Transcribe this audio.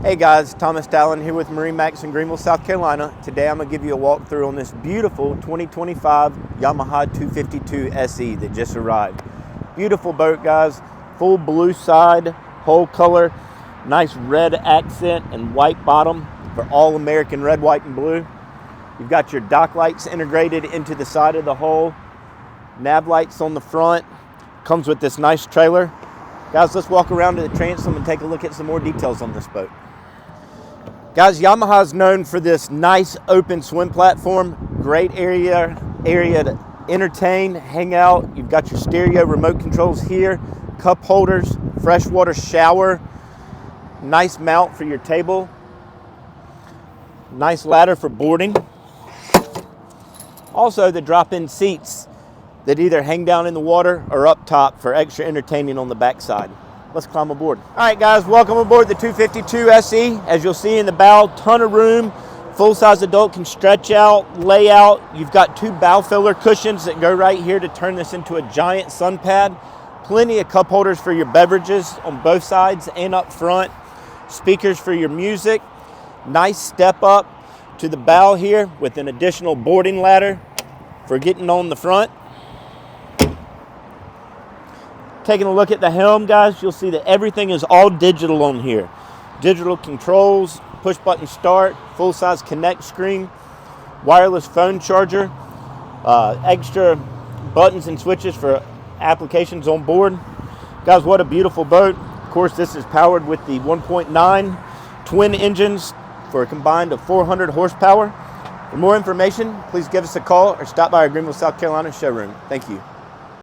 Hey guys, Thomas Dallin here with MarineMax in Greenville, South Carolina. Today I'm going to give you a walkthrough on this beautiful 2025 Yamaha 252 SE that just arrived. Beautiful boat, guys. Full blue side, whole color, nice red accent and white bottom for all American red, white, and blue. You've got your dock lights integrated into the side of the hull, nav lights on the front. Comes with this nice trailer. Guys, let's walk around to the transom and take a look at some more details on this boat. Guys, Yamaha is known for this nice open swim platform. Great area to entertain, hang out. You've got your stereo remote controls here, cup holders, freshwater shower, nice mount for your table, nice ladder for boarding. Also, the drop-in seats that either hang down in the water or up top for extra entertaining on the backside. Let's climb aboard. All right, guys, welcome aboard the 252 SE. As you'll see in the bow, ton of room. Full-size adult can stretch out, lay out. You've got two bow filler cushions that go right here to turn this into a giant sun pad. Plenty of cup holders for your beverages on both sides and up front. Speakers for your music. Nice step up to the bow here with an additional boarding ladder for getting on the front. Taking a look at the helm, guys, you'll see that everything is all digital on here. Digital controls, push button start, full-size connect screen, wireless phone charger, extra buttons and switches for applications on board. Guys, what a beautiful boat. Of course, this is powered with the 1.9 twin engines for a combined of 400 horsepower. For more information, please give us a call or stop by our Greenville, South Carolina showroom. Thank you.